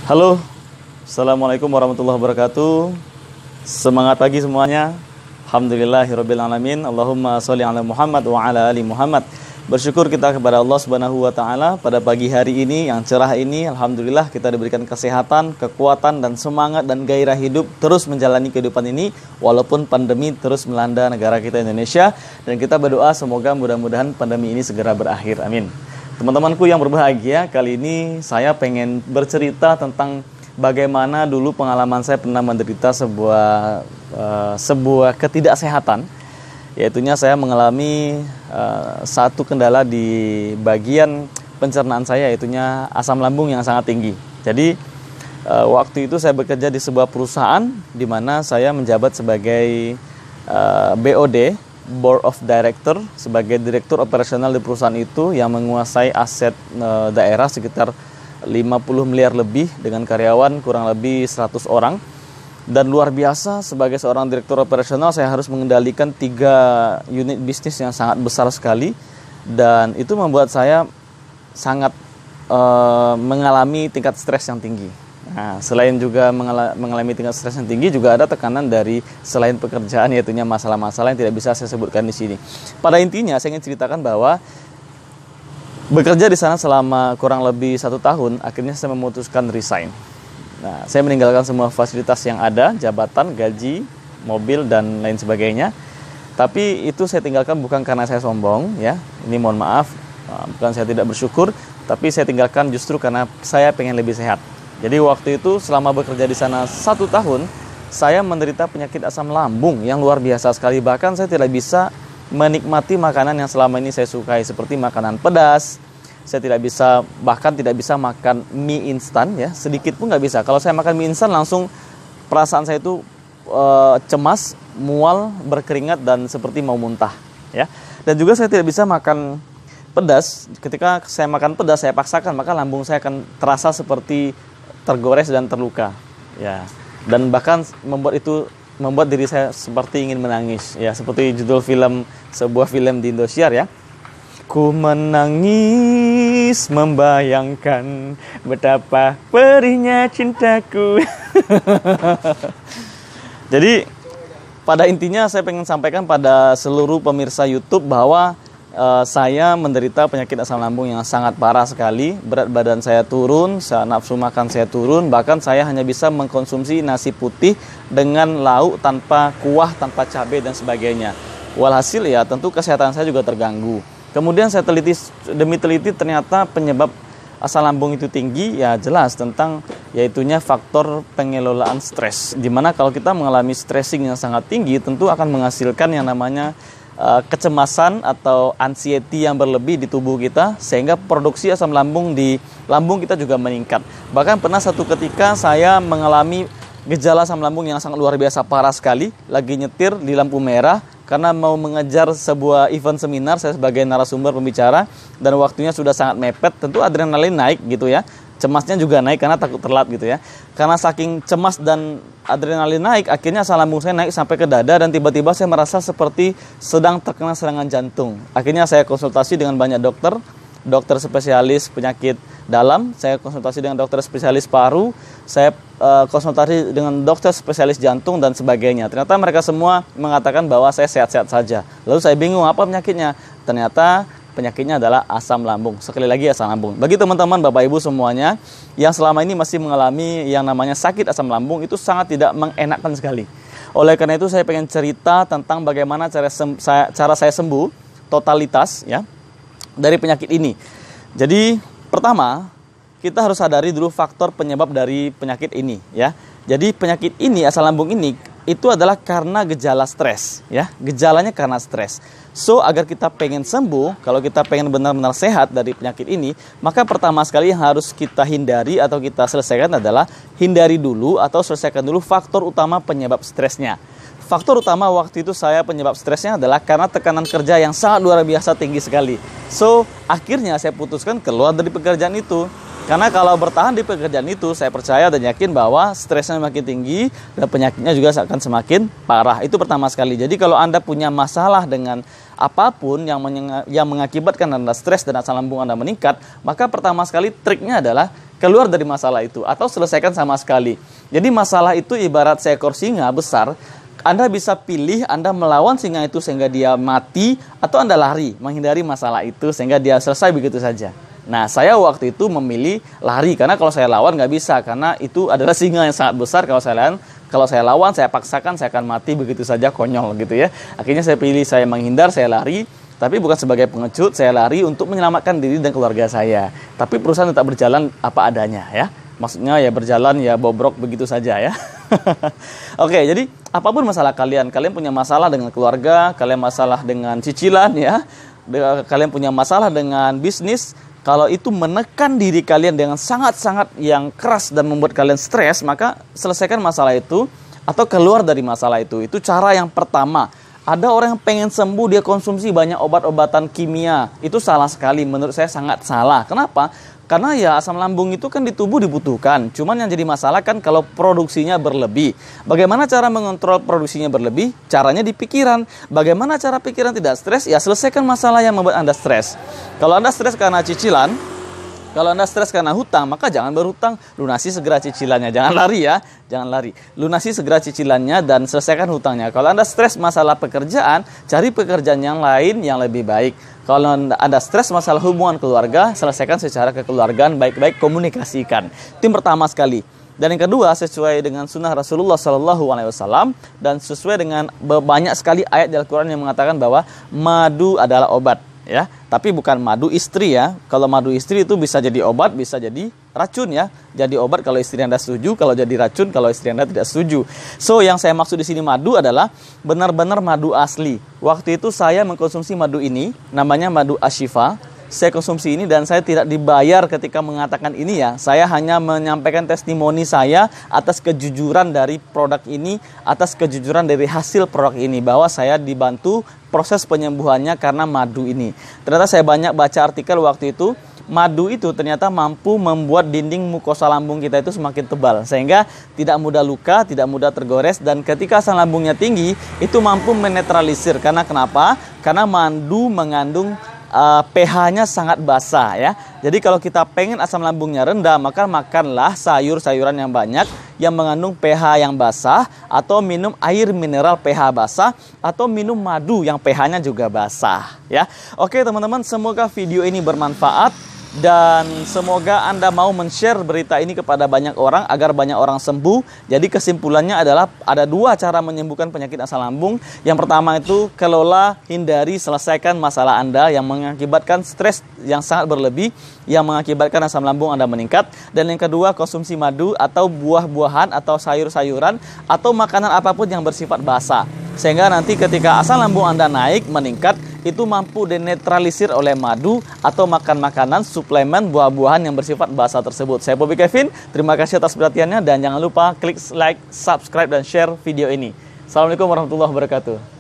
Halo, Assalamualaikum warahmatullahi wabarakatuh. Semangat pagi semuanya. Alhamdulillahirabbil alamin. Allahumma sholli ala Muhammad wa ala ali Muhammad. Bersyukur kita kepada Allah Subhanahu wa taala pada pagi hari ini yang cerah ini. Alhamdulillah kita diberikan kesehatan, kekuatan dan semangat dan gairah hidup terus menjalani kehidupan ini walaupun pandemi terus melanda negara kita Indonesia, dan kita berdoa semoga mudah-mudahan pandemi ini segera berakhir. Amin. Teman-temanku yang berbahagia, kali ini saya pengen bercerita tentang bagaimana dulu pengalaman saya pernah menderita sebuah ketidaksehatan, yaitunya saya mengalami satu kendala di bagian pencernaan saya, yaitunya asam lambung yang sangat tinggi. Jadi waktu itu saya bekerja di sebuah perusahaan di mana saya menjabat sebagai BOD, Board of Director, sebagai direktur operasional di perusahaan itu yang menguasai aset daerah sekitar 50 miliar lebih dengan karyawan kurang lebih 100 orang. Dan luar biasa, sebagai seorang direktur operasional saya harus mengendalikan 3 unit bisnis yang sangat besar sekali, dan itu membuat saya sangat mengalami tingkat stres yang tinggi. Nah, selain juga mengalami tingkat stres yang tinggi, juga ada tekanan dari selain pekerjaan, yaitunya masalah-masalah yang tidak bisa saya sebutkan di sini. Pada intinya saya ingin ceritakan bahwa bekerja di sana selama kurang lebih 1 tahun, akhirnya saya memutuskan resign. Nah, saya meninggalkan semua fasilitas yang ada, jabatan, gaji, mobil dan lain sebagainya. Tapi itu saya tinggalkan bukan karena saya sombong, ya. Ini mohon maaf, bukan saya tidak bersyukur, tapi saya tinggalkan justru karena saya pengen lebih sehat. Jadi waktu itu selama bekerja di sana 1 tahun, saya menderita penyakit asam lambung yang luar biasa sekali. Bahkan saya tidak bisa menikmati makanan yang selama ini saya sukai, seperti makanan pedas. Saya tidak bisa, bahkan tidak bisa makan mie instan, ya, sedikit pun nggak bisa. Kalau saya makan mie instan langsung perasaan saya itu cemas, mual, berkeringat dan seperti mau muntah, ya. Dan juga saya tidak bisa makan pedas. Ketika saya makan pedas, saya paksakan, maka lambung saya akan terasa seperti tergores dan terluka, ya. Dan bahkan membuat diri saya seperti ingin menangis, ya, seperti judul sebuah film di Indosiar, ya. Ku menangis membayangkan betapa perihnya cintaku. Jadi pada intinya saya pengen sampaikan pada seluruh pemirsa YouTube bahwa saya menderita penyakit asam lambung yang sangat parah sekali. Berat badan saya turun, nafsu makan saya turun, bahkan saya hanya bisa mengkonsumsi nasi putih dengan lauk tanpa kuah, tanpa cabai dan sebagainya. Walhasil ya tentu kesehatan saya juga terganggu. Kemudian saya teliti demi teliti, ternyata penyebab asam lambung itu tinggi ya jelas tentang yaitunya faktor pengelolaan stres. Dimana kalau kita mengalami stressing yang sangat tinggi tentu akan menghasilkan yang namanya kecemasan atau anxiety yang berlebih di tubuh kita, sehingga produksi asam lambung di lambung kita juga meningkat. Bahkan pernah satu ketika saya mengalami gejala asam lambung yang sangat luar biasa parah sekali, lagi nyetir di lampu merah karena mau mengejar sebuah event seminar, saya sebagai narasumber pembicara dan waktunya sudah sangat mepet, tentu adrenalin naik gitu ya. Cemasnya juga naik karena takut telat gitu ya. Karena saking cemas dan adrenalin naik, akhirnya asam lambung saya naik sampai ke dada dan tiba-tiba saya merasa seperti sedang terkena serangan jantung. Akhirnya saya konsultasi dengan banyak dokter spesialis penyakit dalam, saya konsultasi dengan dokter spesialis paru, saya konsultasi dengan dokter spesialis jantung dan sebagainya. Ternyata mereka semua mengatakan bahwa saya sehat-sehat saja. Lalu saya bingung apa penyakitnya. Ternyata penyakitnya adalah asam lambung. Sekali lagi asam lambung. Bagi teman-teman Bapak Ibu semuanya yang selama ini masih mengalami yang namanya sakit asam lambung, itu sangat tidak mengenakan sekali. Oleh karena itu saya pengen cerita tentang bagaimana cara saya sembuh totalitas, ya, dari penyakit ini. Jadi pertama kita harus sadari dulu faktor penyebab dari penyakit ini, ya. Jadi penyakit ini, asam lambung ini, itu adalah karena gejala stres, ya. Gejalanya karena stres. So, agar kita pengen sembuh, kalau kita pengen benar-benar sehat dari penyakit ini, maka pertama sekali yang harus kita hindari atau kita selesaikan adalah hindari dulu atau selesaikan dulu faktor utama penyebab stresnya. Faktor utama waktu itu saya penyebab stresnya adalah karena tekanan kerja yang sangat luar biasa tinggi sekali. So, akhirnya saya putuskan keluar dari pekerjaan itu. Karena kalau bertahan di pekerjaan itu, saya percaya dan yakin bahwa stresnya makin tinggi dan penyakitnya juga akan semakin parah. Itu pertama sekali. Jadi kalau Anda punya masalah dengan apapun yang mengakibatkan Anda stres dan asam lambung Anda meningkat, maka pertama sekali triknya adalah keluar dari masalah itu atau selesaikan sama sekali. Jadi masalah itu ibarat seekor singa besar. Anda bisa pilih Anda melawan singa itu sehingga dia mati, atau Anda lari menghindari masalah itu sehingga dia selesai begitu saja. Nah, saya waktu itu memilih lari karena kalau saya lawan nggak bisa, karena itu adalah singa yang sangat besar. Kalau saya lawan, saya paksakan, saya akan mati begitu saja, konyol gitu ya. Akhirnya saya pilih, saya menghindar, saya lari. Tapi bukan sebagai pengecut, saya lari untuk menyelamatkan diri dan keluarga saya. Tapi perusahaan tetap berjalan apa adanya ya. Maksudnya ya berjalan ya bobrok begitu saja ya. Oke, jadi apapun masalah kalian punya masalah dengan keluarga, kalian masalah dengan cicilan ya, kalian punya masalah dengan bisnis. Kalau itu menekan diri kalian dengan sangat-sangat yang keras dan membuat kalian stres, maka selesaikan masalah itu atau keluar dari masalah itu. Itu cara yang pertama. Ada orang yang pengen sembuh, dia konsumsi banyak obat-obatan kimia. Itu salah sekali, menurut saya sangat salah. Kenapa? Karena ya asam lambung itu kan di tubuh dibutuhkan. Cuman yang jadi masalah kan kalau produksinya berlebih. Bagaimana cara mengontrol produksinya berlebih? Caranya di pikiran. Bagaimana cara pikiran tidak stres? Ya selesaikan masalah yang membuat Anda stres. Kalau Anda stres karena cicilan, kalau Anda stres karena hutang, maka jangan berhutang, lunasi segera cicilannya. Jangan lari ya, jangan lari. Lunasi segera cicilannya dan selesaikan hutangnya. Kalau Anda stres masalah pekerjaan, cari pekerjaan yang lain yang lebih baik. Kalau Anda stres masalah hubungan keluarga, selesaikan secara kekeluargaan, baik-baik komunikasikan. Itu yang pertama sekali. Dan yang kedua, sesuai dengan sunnah Rasulullah SAW dan sesuai dengan banyak sekali ayat di Al-Quran yang mengatakan bahwa madu adalah obat. Ya, tapi bukan madu istri ya. Kalau madu istri itu bisa jadi obat, bisa jadi racun ya. Jadi obat kalau istri Anda setuju, kalau jadi racun kalau istri Anda tidak setuju. So, yang saya maksud di sini madu adalah benar-benar madu asli. Waktu itu saya mengkonsumsi madu ini, namanya madu Ashifa. Saya konsumsi ini dan saya tidak dibayar ketika mengatakan ini ya. Saya hanya menyampaikan testimoni saya atas kejujuran dari produk ini, atas kejujuran dari hasil produk ini, bahwa saya dibantu proses penyembuhannya karena madu ini. Ternyata saya banyak baca artikel waktu itu, madu itu ternyata mampu membuat dinding mukosa lambung kita itu semakin tebal, sehingga tidak mudah luka, tidak mudah tergores, dan ketika asam lambungnya tinggi, itu mampu menetralisir. Karena kenapa? Karena madu mengandung pH-nya sangat basah ya. Jadi kalau kita pengen asam lambungnya rendah, maka makanlah sayur-sayuran yang banyak yang mengandung pH yang basah, atau minum air mineral pH basah, atau minum madu yang pH-nya juga basah ya. Oke teman-teman, semoga video ini bermanfaat dan semoga Anda mau men-share berita ini kepada banyak orang agar banyak orang sembuh. Jadi kesimpulannya adalah ada dua cara menyembuhkan penyakit asam lambung. Yang pertama itu kelola, hindari, selesaikan masalah Anda yang mengakibatkan stres yang sangat berlebih, yang mengakibatkan asam lambung Anda meningkat. Dan yang kedua, konsumsi madu atau buah-buahan atau sayur-sayuran atau makanan apapun yang bersifat basah, sehingga nanti ketika asam lambung Anda naik, meningkat, itu mampu dinetralisir oleh madu atau makan makanan, suplemen, buah-buahan yang bersifat basah tersebut. Saya Bobby Kevin, terima kasih atas perhatiannya dan jangan lupa klik like, subscribe, dan share video ini. Assalamualaikum warahmatullahi wabarakatuh.